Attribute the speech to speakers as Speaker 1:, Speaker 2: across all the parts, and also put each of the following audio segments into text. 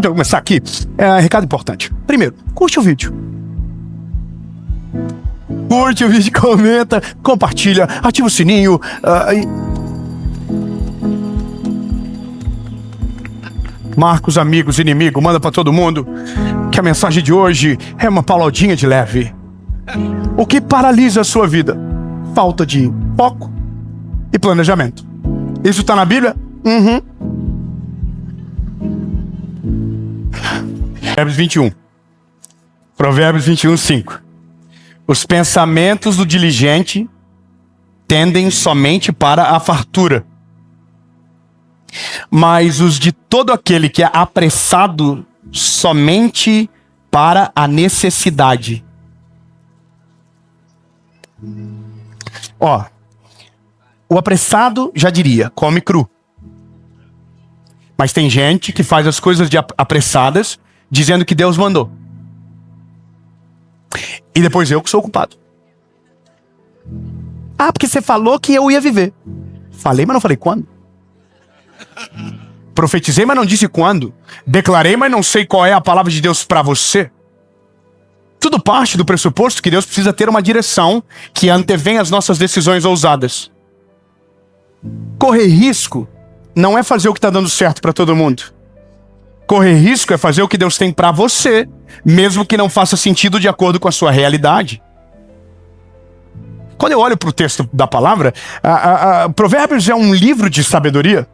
Speaker 1: de começar aqui, recado importante. Primeiro, curte o vídeo. Curte o vídeo, comenta, compartilha, ativa o sininho. Marca os amigos, inimigo, manda pra todo mundo que a mensagem de hoje é uma pauladinha de leve. O que paralisa a sua vida? Falta de foco e planejamento. Isso tá na Bíblia? Provérbios 21. Provérbios 21, 5. Os pensamentos do diligente tendem somente para a fartura, mas os de todo aquele que é apressado somente para a necessidade. O apressado já diria, come cru. Mas tem gente que faz as coisas apressadas, dizendo que Deus mandou. E depois eu que sou o culpado. Porque você falou que eu ia viver. Falei, mas não falei quando. Profetizei, mas não disse quando. Declarei, mas não sei qual é a palavra de Deus para você. Tudo parte do pressuposto que Deus precisa ter uma direção que antevém as nossas decisões ousadas. Correr risco não é fazer o que está dando certo para todo mundo. Correr risco é fazer o que Deus tem para você, mesmo que não faça sentido de acordo com a sua realidade. Quando eu olho para o texto da palavra, Provérbios é um livro de sabedoria.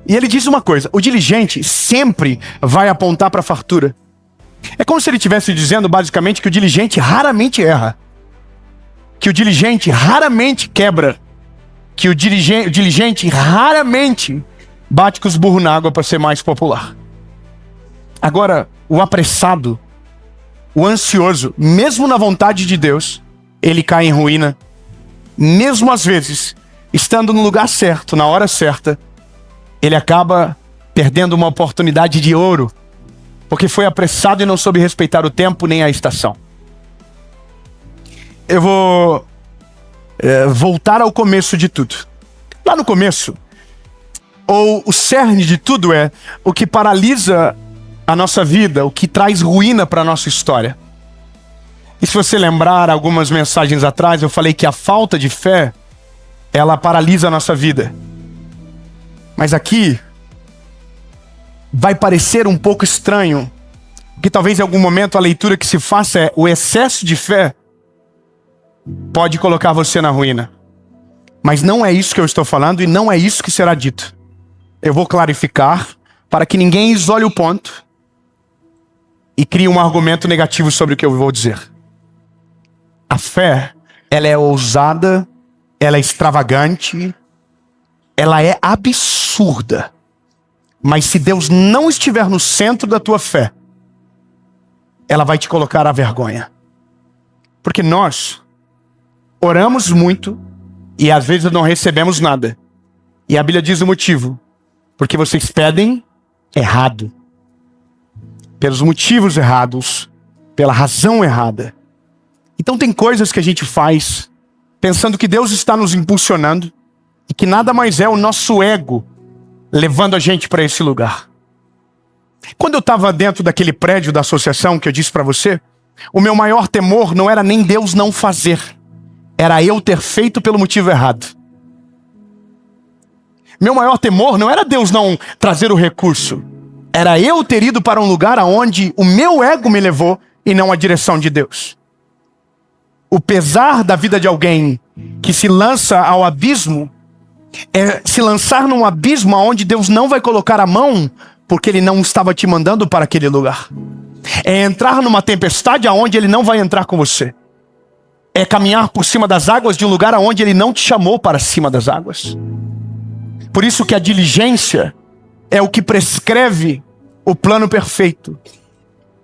Speaker 1: E ele diz uma coisa: o diligente sempre vai apontar para a fartura. É como se ele estivesse dizendo basicamente que o diligente raramente erra. Que o diligente raramente quebra. Que o diligente raramente bate com os burros na água para ser mais popular. Agora, o apressado, o ansioso, mesmo na vontade de Deus, ele cai em ruína. Mesmo às vezes, estando no lugar certo, na hora certa, ele acaba perdendo uma oportunidade de ouro, porque foi apressado e não soube respeitar o tempo nem a estação. Eu vou voltar ao começo de tudo. Lá no começo, o cerne de tudo é o que paralisa a nossa vida, o que traz ruína para a nossa história. E se você lembrar algumas mensagens atrás, eu falei que a falta de fé, ela paralisa a nossa vida. Mas aqui vai parecer um pouco estranho, porque talvez em algum momento a leitura que se faça é: o excesso de fé pode colocar você na ruína. Mas não é isso que eu estou falando e não é isso que será dito. Eu vou clarificar para que ninguém isole o ponto e crie um argumento negativo sobre o que eu vou dizer. A fé, ela é ousada, ela é extravagante, ela é absurda. Mas se Deus não estiver no centro da tua fé, ela vai te colocar à vergonha. Porque nós oramos muito e às vezes não recebemos nada. E a Bíblia diz o motivo: porque vocês pedem errado, pelos motivos errados, pela razão errada. Então tem coisas que a gente faz pensando que Deus está nos impulsionando e que nada mais é o nosso ego levando a gente para esse lugar. Quando eu estava dentro daquele prédio da associação que eu disse para você, o meu maior temor não era nem Deus não fazer, era eu ter feito pelo motivo errado. Meu maior temor não era Deus não trazer o recurso, era eu ter ido para um lugar aonde o meu ego me levou e não a direção de Deus. O pesar da vida de alguém que se lança ao abismo é se lançar num abismo onde Deus não vai colocar a mão porque Ele não estava te mandando para aquele lugar. É entrar numa tempestade aonde Ele não vai entrar com você. É caminhar por cima das águas de um lugar aonde Ele não te chamou para cima das águas. Por isso que a diligência é o que prescreve o plano perfeito.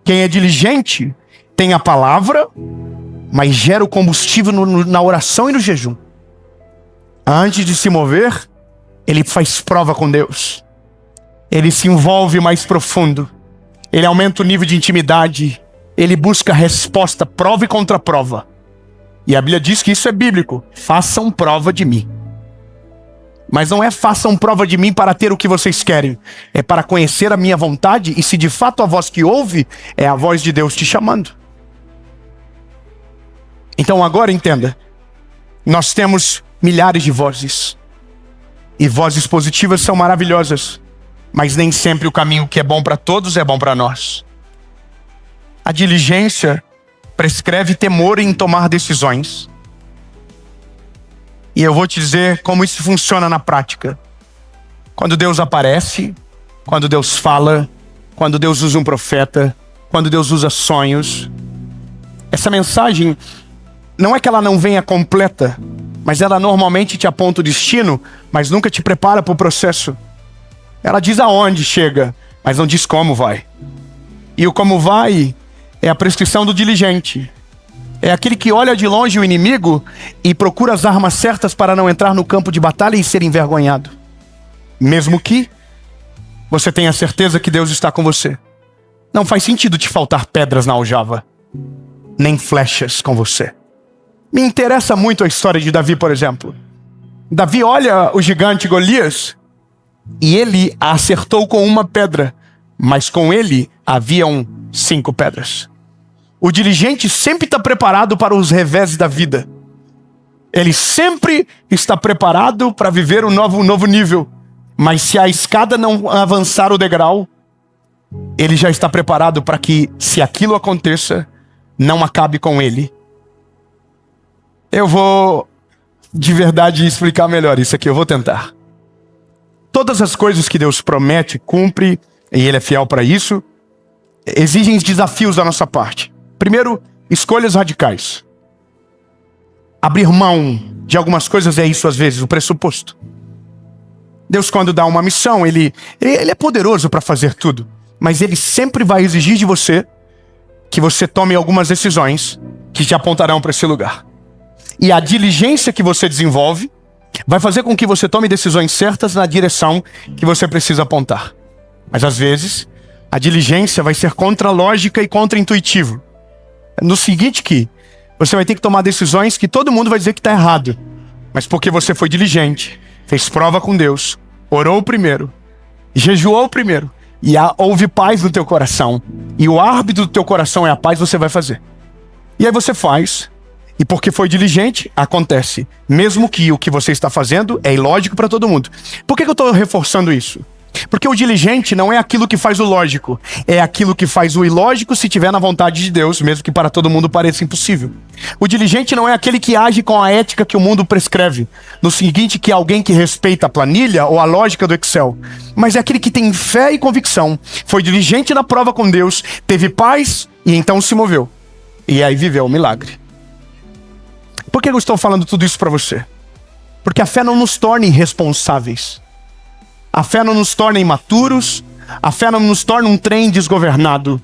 Speaker 1: Quem é diligente tem a palavra, mas gera o combustível na oração e no jejum. Antes de se mover, ele faz prova com Deus. Ele se envolve mais profundo. Ele aumenta o nível de intimidade. Ele busca resposta, prova e contraprova. E a Bíblia diz que isso é bíblico. Façam prova de mim. Mas não é façam prova de mim para ter o que vocês querem. É para conhecer a minha vontade e se de fato a voz que ouve é a voz de Deus te chamando. Então agora entenda. Nós temos milhares de vozes. E vozes positivas são maravilhosas. Mas nem sempre o caminho que é bom para todos é bom para nós. A diligência prescreve temor em tomar decisões. E eu vou te dizer como isso funciona na prática. Quando Deus aparece, quando Deus fala, quando Deus usa um profeta, quando Deus usa sonhos. Essa mensagem, não é que ela não venha completa, mas ela normalmente te aponta o destino, mas nunca te prepara para o processo. Ela diz aonde chega, mas não diz como vai. E o como vai é a prescrição do diligente. É aquele que olha de longe o inimigo e procura as armas certas para não entrar no campo de batalha e ser envergonhado. Mesmo que você tenha certeza que Deus está com você. Não faz sentido te faltar pedras na aljava, nem flechas com você. Me interessa muito a história de Davi, por exemplo. Davi olha o gigante Golias e ele a acertou com uma pedra, mas com ele haviam 5 pedras. O diligente sempre está preparado para os revés da vida. Ele sempre está preparado para viver um novo nível. Mas se a escada não avançar o degrau, ele já está preparado para que, se aquilo aconteça, não acabe com ele. Eu vou, de verdade, explicar melhor isso aqui. Eu vou tentar. Todas as coisas que Deus promete, cumpre, e Ele é fiel para isso, exigem desafios da nossa parte. Primeiro, escolhas radicais. Abrir mão de algumas coisas é isso às vezes, o pressuposto. Deus, quando dá uma missão, Ele é poderoso para fazer tudo. Mas Ele sempre vai exigir de você que você tome algumas decisões que te apontarão para esse lugar. E a diligência que você desenvolve vai fazer com que você tome decisões certas na direção que você precisa apontar. Mas às vezes, a diligência vai ser contra-lógica e contra-intuitivo. No seguinte que você vai ter que tomar decisões que todo mundo vai dizer que está errado. Mas porque você foi diligente, fez prova com Deus, orou primeiro, jejuou primeiro, e houve paz no teu coração. E o árbitro do teu coração é a paz, você vai fazer. E aí você faz, e porque foi diligente, acontece. Mesmo que o que você está fazendo é ilógico para todo mundo. Por que eu estou reforçando isso? Porque o diligente não é aquilo que faz o lógico, é aquilo que faz o ilógico se tiver na vontade de Deus, mesmo que para todo mundo pareça impossível. O diligente não é aquele que age com a ética que o mundo prescreve, no seguinte que é alguém que respeita a planilha ou a lógica do Excel, mas é aquele que tem fé e convicção, foi diligente na prova com Deus, teve paz e então se moveu. E aí viveu o milagre. Por que eu estou falando tudo isso para você? Porque a fé não nos torna irresponsáveis. A fé não nos torna imaturos. A fé não nos torna um trem desgovernado.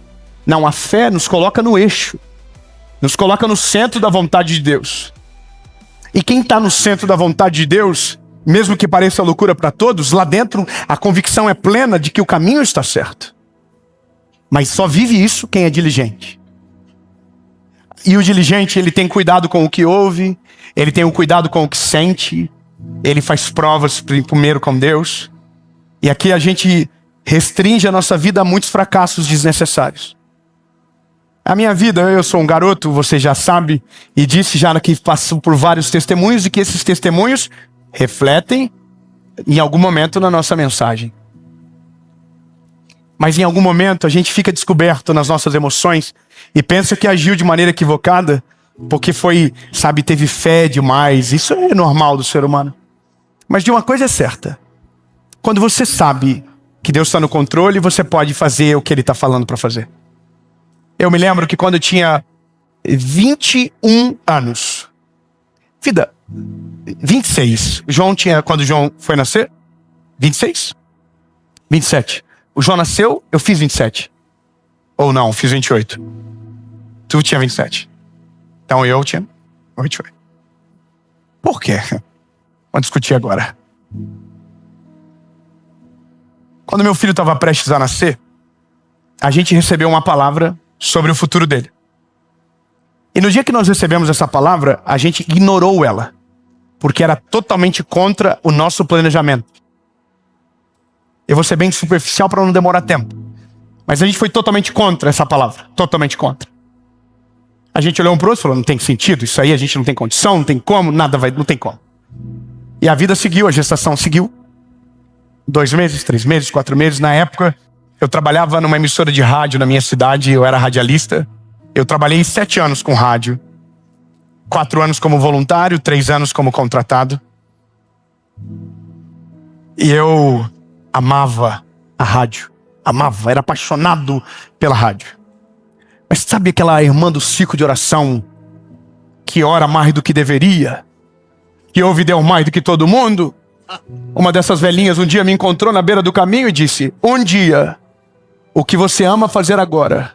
Speaker 1: Não, a fé nos coloca no eixo. Nos coloca no centro da vontade de Deus. E quem está no centro da vontade de Deus, mesmo que pareça loucura para todos, lá dentro a convicção é plena de que o caminho está certo. Mas só vive isso quem é diligente. E o diligente, ele tem cuidado com o que ouve, ele tem o cuidado com o que sente, ele faz provas primeiro com Deus. E aqui a gente restringe a nossa vida a muitos fracassos desnecessários. A minha vida, eu sou um garoto, você já sabe, e disse já que passo por vários testemunhos e que esses testemunhos refletem em algum momento na nossa mensagem. Mas em algum momento a gente fica descoberto nas nossas emoções e pensa que agiu de maneira equivocada porque foi, sabe, teve fé demais. Isso é normal do ser humano. Mas de uma coisa é certa. Quando você sabe que Deus está no controle, você pode fazer o que Ele está falando para fazer. Eu me lembro que quando eu tinha 21 anos, 26. Quando o João foi nascer? 26? 27. O João nasceu, eu fiz 27. Ou não, fiz 28. Tu tinha 27. Então eu tinha 28. Por quê? Vamos discutir agora. Quando meu filho estava prestes a nascer, a gente recebeu uma palavra sobre o futuro dele. E no dia que nós recebemos essa palavra, a gente ignorou ela. porque era totalmente contra o nosso planejamento. Eu vou ser bem superficial para não demorar tempo. Mas a gente foi totalmente contra essa palavra. Totalmente contra. A gente olhou um pro outro e falou, não tem sentido, isso aí a gente não tem condição, não tem como, não tem como. E a vida seguiu, a gestação seguiu. 2 meses, 3 meses, 4 meses. Na época, eu trabalhava numa emissora de rádio na minha cidade, eu era radialista. Eu trabalhei 7 anos com rádio. 4 anos como voluntário, 3 anos como contratado. E eu amava a rádio. Amava, era apaixonado pela rádio. Mas sabe aquela irmã do ciclo de oração que ora mais do que deveria? Que ouve Deus mais do que todo mundo? Uma dessas velhinhas um dia me encontrou na beira do caminho e disse, um dia, o que você ama fazer agora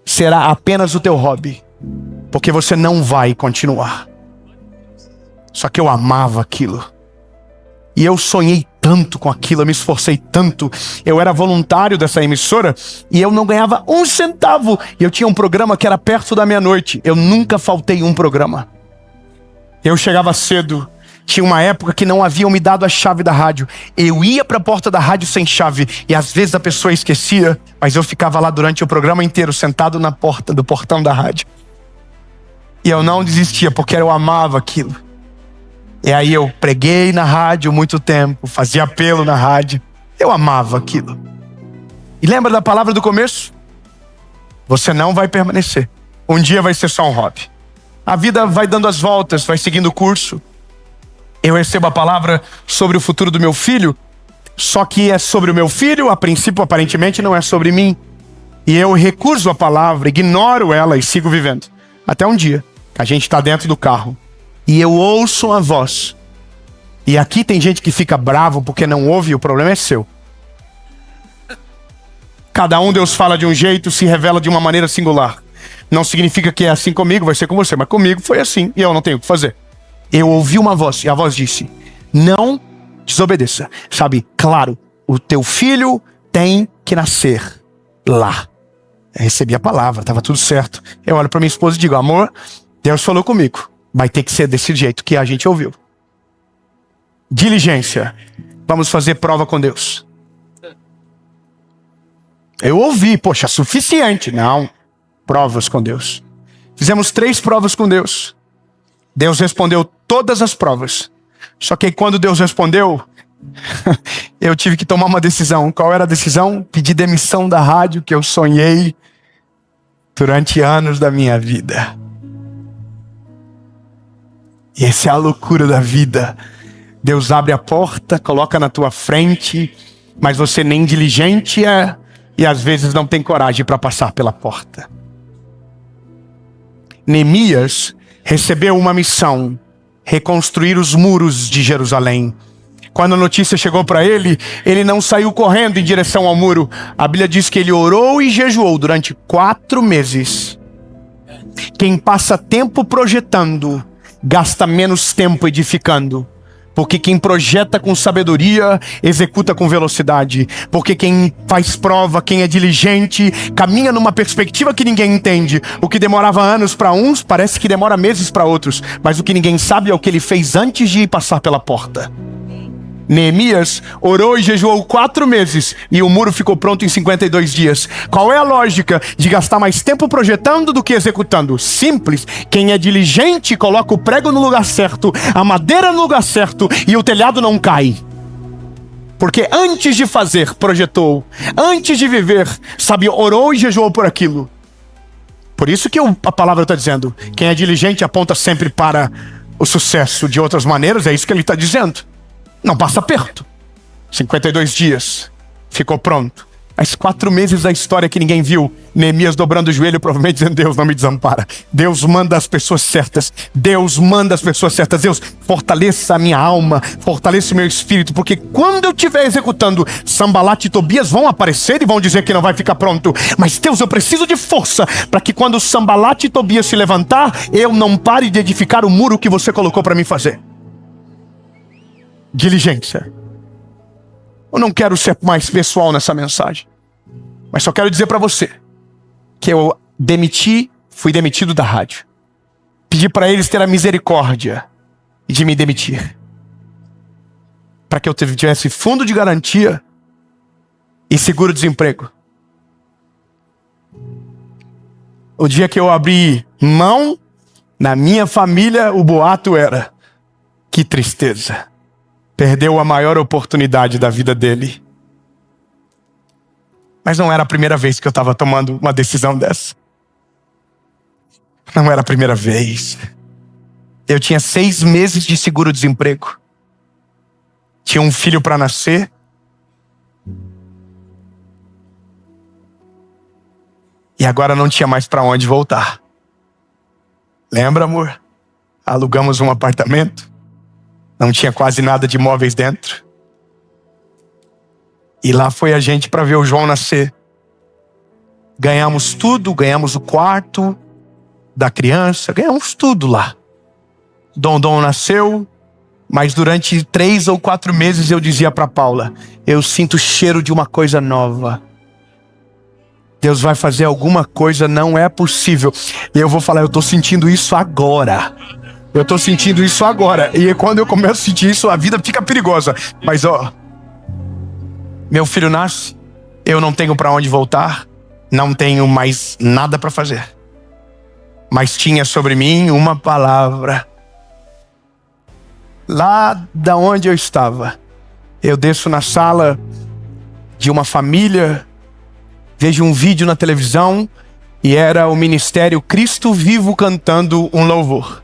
Speaker 1: será apenas o teu hobby, porque você não vai continuar. Só que eu amava aquilo. E eu sonhei tanto com aquilo, eu me esforcei tanto. Eu era voluntário dessa emissora e eu não ganhava 1 centavo. E eu tinha um programa que era perto da meia-noite. Eu nunca faltei um programa. Eu chegava cedo. Tinha uma época que não haviam me dado a chave da rádio. Eu ia para a porta da rádio sem chave. E às vezes a pessoa esquecia. Mas eu ficava lá durante o programa inteiro, sentado na porta do portão da rádio. E eu não desistia, porque eu amava aquilo. E aí eu preguei na rádio muito tempo, fazia apelo na rádio. Eu amava aquilo. E lembra da palavra do começo? Você não vai permanecer. Um dia vai ser só um hobby. A vida vai dando as voltas, vai seguindo o curso. Eu recebo a palavra sobre o futuro do meu filho, só que é sobre o meu filho, a princípio aparentemente não é sobre mim. E eu recuso a palavra, ignoro ela e sigo vivendo. Até um dia, a gente está dentro do carro. E eu ouço uma voz. E aqui tem gente que fica bravo porque não ouve, e o problema é seu. Cada um Deus fala de um jeito, se revela de uma maneira singular. Não significa que é assim comigo, vai ser com você. Mas comigo foi assim, e eu não tenho o que fazer. Eu ouvi uma voz, e a voz disse, não desobedeça. Sabe, claro, o teu filho tem que nascer lá. Eu recebi a palavra, estava tudo certo. Eu olho para minha esposa e digo, amor, Deus falou comigo. Vai ter que ser desse jeito que a gente ouviu. Diligência. Vamos fazer prova com Deus. Eu ouvi, poxa, suficiente. Não. Provas com Deus. Fizemos 3 provas com Deus. Deus respondeu todas as provas. Só que quando Deus respondeu, eu tive que tomar uma decisão. Qual era a decisão? Pedir demissão da rádio que eu sonhei durante anos da minha vida. E essa é a loucura da vida. Deus abre a porta, coloca na tua frente, mas você nem diligente é, e às vezes não tem coragem para passar pela porta. Neemias recebeu uma missão, reconstruir os muros de Jerusalém. Quando a notícia chegou para ele, ele não saiu correndo em direção ao muro. A Bíblia diz que ele orou e jejuou durante 4 meses. Quem passa tempo projetando, gasta menos tempo edificando. Porque quem projeta com sabedoria, executa com velocidade. Porque quem faz prova, quem é diligente, caminha numa perspectiva que ninguém entende. O que demorava anos para uns, parece que demora meses para outros. Mas o que ninguém sabe é o que ele fez antes de ir passar pela porta. Neemias orou e jejuou 4 meses e o muro ficou pronto em 52 dias. Qual é a lógica de gastar mais tempo projetando do que executando? Simples. Quem é diligente coloca o prego no lugar certo, a madeira no lugar certo e o telhado não cai. Porque antes de fazer, projetou. Antes de viver, sabe, orou e jejuou por aquilo. Por isso que a palavra está dizendo, quem é diligente aponta sempre para o sucesso. De outras maneiras, é isso que ele está dizendo. Não passa perto. 52 dias. Ficou pronto. As 4 meses da história que ninguém viu. Neemias dobrando o joelho, provavelmente dizendo, Deus não me desampara. Deus manda as pessoas certas. Deus manda as pessoas certas. Deus, fortaleça a minha alma. Fortaleça o meu espírito. Porque quando eu estiver executando, Sambalat e Tobias vão aparecer e vão dizer que não vai ficar pronto. Mas Deus, eu preciso de força para que quando Sambalat e Tobias se levantar, eu não pare de edificar o muro que você colocou para mim fazer. Diligência. Eu não quero ser mais pessoal nessa mensagem, mas só quero dizer para você que eu fui demitido da rádio. Pedi para eles ter a misericórdia de me demitir. Para que eu tivesse fundo de garantia e seguro-desemprego. O dia que eu abri mão, na minha família, o boato era: que tristeza. Perdeu a maior oportunidade da vida dele. Mas não era a primeira vez que eu estava tomando uma decisão dessa. Não era a primeira vez. Eu tinha 6 meses de seguro-desemprego. Tinha um filho para nascer. E agora não tinha mais para onde voltar. Lembra, amor? Alugamos um apartamento. Não tinha quase nada de móveis dentro. E lá foi a gente para ver o João nascer. Ganhamos tudo, ganhamos o quarto da criança, ganhamos tudo lá. Dom nasceu, mas durante 3 ou 4 meses eu dizia para Paula: eu sinto o cheiro de uma coisa nova. Deus vai fazer alguma coisa, não é possível. E eu vou falar: eu estou sentindo isso agora. Eu estou sentindo isso agora. E quando eu começo a sentir isso, a vida fica perigosa. Mas meu filho nasce, eu não tenho para onde voltar, não tenho mais nada para fazer. Mas tinha sobre mim uma palavra. Lá da onde eu estava, eu desço na sala de uma família, vejo um vídeo na televisão e era o ministério Cristo Vivo cantando um louvor.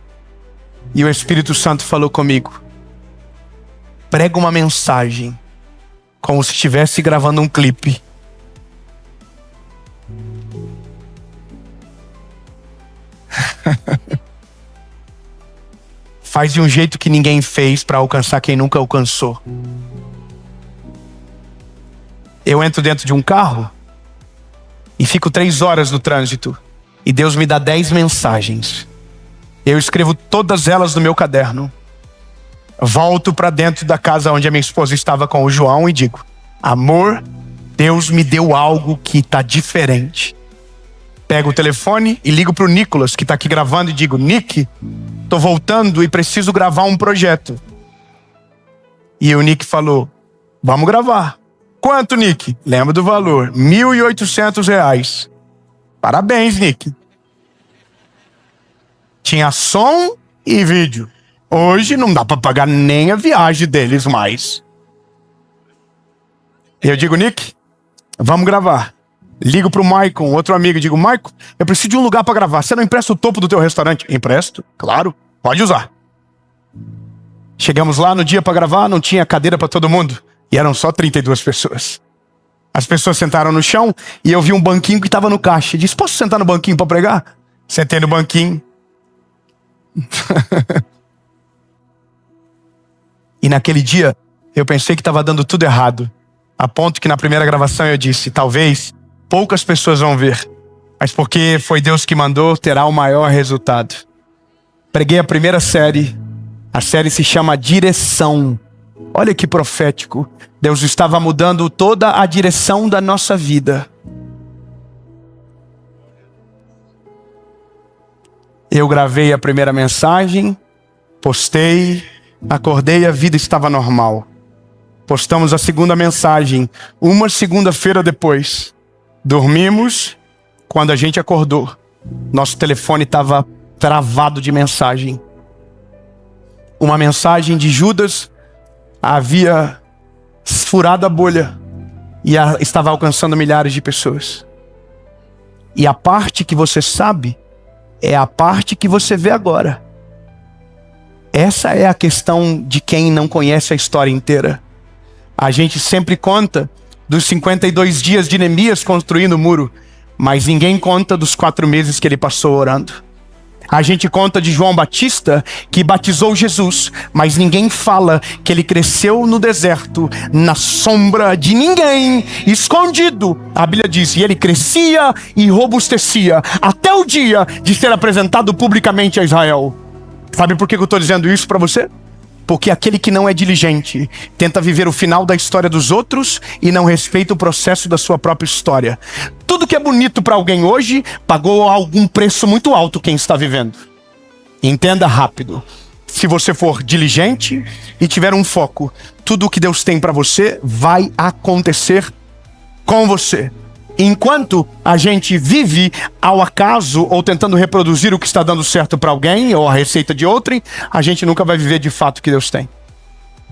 Speaker 1: E o Espírito Santo falou comigo: prega uma mensagem como se estivesse gravando um clipe. Faz de um jeito que ninguém fez para alcançar quem nunca alcançou. Eu entro dentro de um carro e fico 3 horas no trânsito. E Deus me dá 10 mensagens. Eu escrevo todas elas no meu caderno. Volto para dentro da casa onde a minha esposa estava com o João e digo: amor, Deus me deu algo que está diferente. Pego o telefone e ligo para o Nicolas, que está aqui gravando, e digo: Nick, tô voltando e preciso gravar um projeto. E o Nick falou: vamos gravar. Quanto, Nick? Lembra do valor: R$1.800. Parabéns, Nick. Tinha som e vídeo. Hoje não dá para pagar nem a viagem deles mais. Eu digo: Nick, vamos gravar. Ligo pro Maicon, outro amigo, e digo: Maicon, eu preciso de um lugar para gravar. Você não empresta o topo do teu restaurante? Empresto, claro, pode usar. Chegamos lá no dia para gravar, não tinha cadeira para todo mundo. E eram só 32 pessoas. As pessoas sentaram no chão e eu vi um banquinho que estava no caixa. Eu disse: posso sentar no banquinho para pregar? Sentei no banquinho. E naquele dia eu pensei que estava dando tudo errado. A ponto que na primeira gravação eu disse: talvez poucas pessoas vão ver, mas porque foi Deus que mandou, terá o maior resultado. Preguei a primeira série. A série se chama Direção. Olha que profético. Deus estava mudando toda a direção da nossa vida. Eu gravei a primeira mensagem, postei, acordei e a vida estava normal. Postamos a segunda mensagem, uma segunda-feira depois. Dormimos, quando a gente acordou, nosso telefone estava travado de mensagem. Uma mensagem de Judas havia furado a bolha e estava alcançando milhares de pessoas. E a parte que você sabe é a parte que você vê agora. Essa é a questão de quem não conhece a história inteira. A gente sempre conta dos 52 dias de Neemias construindo o muro, mas ninguém conta dos 4 meses que ele passou orando. A gente conta de João Batista, que batizou Jesus, mas ninguém fala que ele cresceu no deserto, na sombra de ninguém, escondido. A Bíblia diz: e ele crescia e robustecia, até o dia de ser apresentado publicamente a Israel. Sabe por que eu estou dizendo isso para você? Porque aquele que não é diligente tenta viver o final da história dos outros e não respeita o processo da sua própria história. Tudo que é bonito para alguém hoje pagou algum preço muito alto quem está vivendo. Entenda rápido. Se você for diligente e tiver um foco, tudo o que Deus tem para você vai acontecer com você. Enquanto a gente vive ao acaso ou tentando reproduzir o que está dando certo para alguém ou a receita de outrem, a gente nunca vai viver de fato o que Deus tem.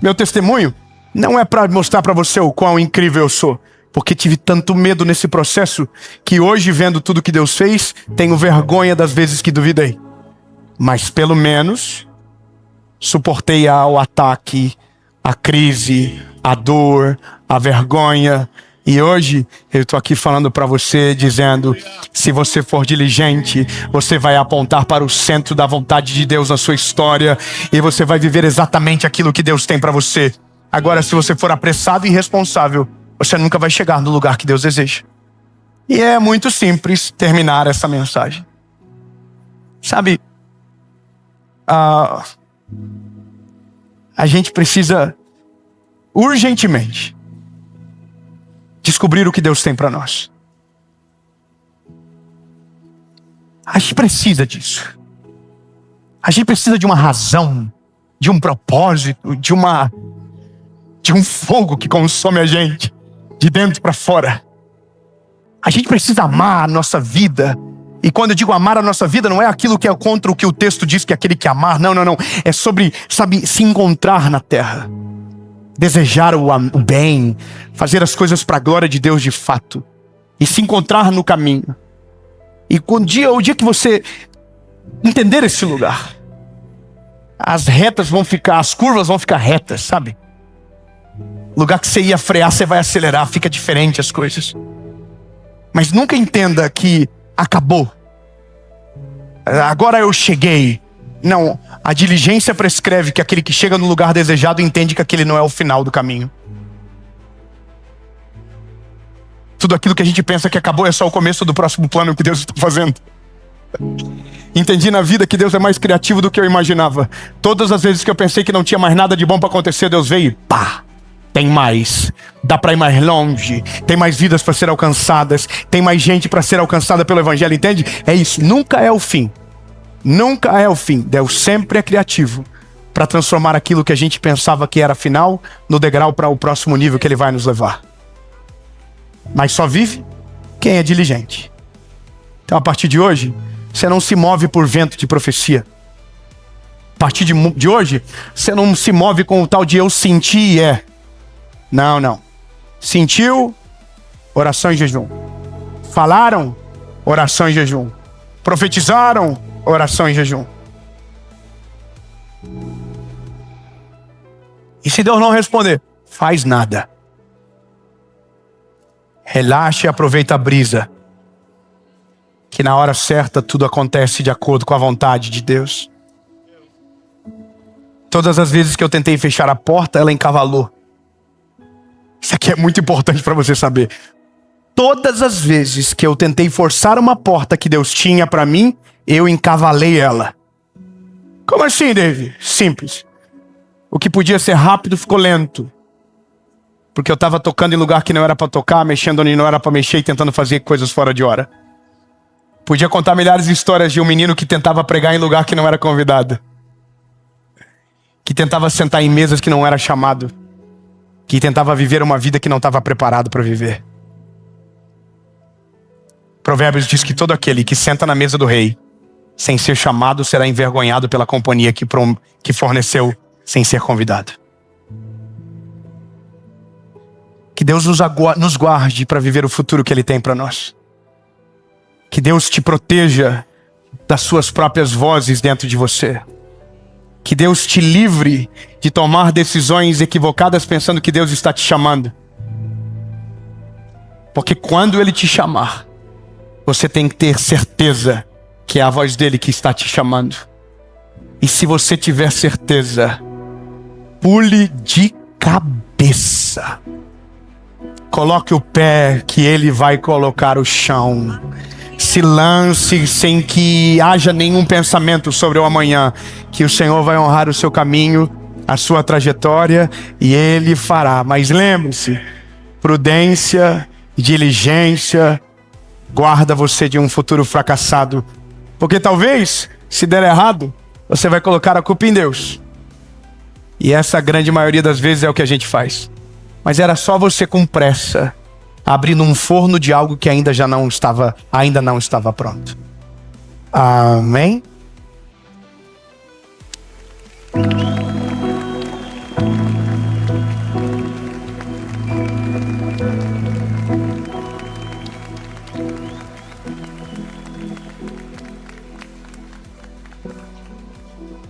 Speaker 1: Meu testemunho não é para mostrar para você o quão incrível eu sou, porque tive tanto medo nesse processo que hoje, vendo tudo que Deus fez, tenho vergonha das vezes que duvidei. Mas pelo menos suportei o ataque, a crise, a dor, a vergonha. E hoje eu estou aqui falando para você, dizendo: se você for diligente, você vai apontar para o centro da vontade de Deus na sua história e você vai viver exatamente aquilo que Deus tem para você. Agora, se você for apressado e irresponsável, você nunca vai chegar no lugar que Deus deseja. E é muito simples terminar essa mensagem. Sabe, a gente precisa urgentemente descobrir o que Deus tem para nós. A gente precisa disso. A gente precisa de uma razão, de um propósito, de um fogo que consome a gente, de dentro para fora. A gente precisa amar a nossa vida. E quando eu digo amar a nossa vida, não é aquilo que é contra o que o texto diz que é aquele que amar. Não. É sobre, sabe, se encontrar na terra. Desejar o bem, fazer as coisas para a glória de Deus de fato, e se encontrar no caminho. E o dia que você entender esse lugar, as curvas vão ficar retas, sabe? Lugar que você ia frear, você vai acelerar, fica diferente as coisas. Mas nunca entenda que acabou. Agora eu cheguei. Não, a diligência prescreve que aquele que chega no lugar desejado entende que aquele não é o final do caminho. Tudo aquilo que a gente pensa que acabou é só o começo do próximo plano que Deus está fazendo. Entendi na vida que Deus é mais criativo do que eu imaginava. Todas as vezes que eu pensei que não tinha mais nada de bom para acontecer, Deus veio e pá! Tem mais. Dá para ir mais longe. Tem mais vidas para ser alcançadas. Tem mais gente para ser alcançada pelo Evangelho, entende? É isso, nunca é o fim. Nunca é o fim. Deus sempre é criativo para transformar aquilo que a gente pensava que era final no degrau para o próximo nível que Ele vai nos levar. Mas só vive quem é diligente. Então, a partir de hoje, você não se move por vento de profecia. A partir de hoje, você não se move com o tal de eu senti e é. Não. Sentiu, oração e jejum. Falaram, oração e jejum. Profetizaram, oração e jejum. E se Deus não responder, faz nada. Relaxa e aproveita a brisa. Que na hora certa tudo acontece de acordo com a vontade de Deus. Todas as vezes que eu tentei fechar a porta, ela encavalou. Isso aqui é muito importante para você saber. Todas as vezes que eu tentei forçar uma porta que Deus tinha para mim, eu encavalei ela. Como assim, David? Simples. O que podia ser rápido ficou lento. Porque eu estava tocando em lugar que não era para tocar, mexendo onde não era para mexer e tentando fazer coisas fora de hora. Podia contar milhares de histórias de um menino que tentava pregar em lugar que não era convidado. Que tentava sentar em mesas que não era chamado. Que tentava viver uma vida que não estava preparado para viver. Provérbios diz que todo aquele que senta na mesa do rei, sem ser chamado, será envergonhado pela companhia que forneceu, sem ser convidado. Que Deus nos guarde para viver o futuro que Ele tem para nós. Que Deus te proteja das suas próprias vozes dentro de você. Que Deus te livre de tomar decisões equivocadas pensando que Deus está te chamando. Porque quando Ele te chamar, você tem que ter certeza que é a voz dele que está te chamando. E se você tiver certeza, pule de cabeça. Coloque o pé que Ele vai colocar o chão. Se lance sem que haja nenhum pensamento sobre o amanhã. Que o Senhor vai honrar o seu caminho, a sua trajetória, e Ele fará. Mas lembre-se, prudência, diligência, guarda você de um futuro fracassado. Porque talvez, se der errado, você vai colocar a culpa em Deus. E essa grande maioria das vezes é o que a gente faz. Mas era só você com pressa, abrindo um forno de algo que ainda não estava pronto. Amém?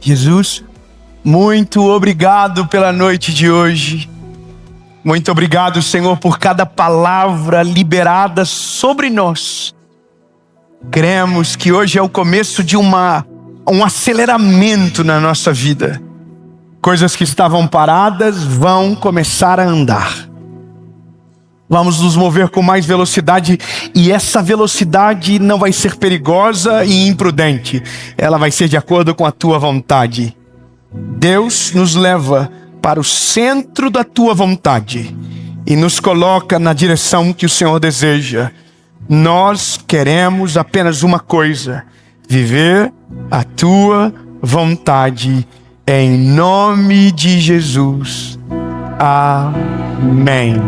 Speaker 1: Jesus, muito obrigado pela noite de hoje. Muito obrigado, Senhor, por cada palavra liberada sobre nós. Cremos que hoje é o começo de um aceleramento na nossa vida. Coisas que estavam paradas vão começar a andar. Vamos nos mover com mais velocidade, e essa velocidade não vai ser perigosa e imprudente. Ela vai ser de acordo com a tua vontade. Deus nos leva para o centro da tua vontade e nos coloca na direção que o Senhor deseja. Nós queremos apenas uma coisa: viver a tua vontade, em nome de Jesus. Amém.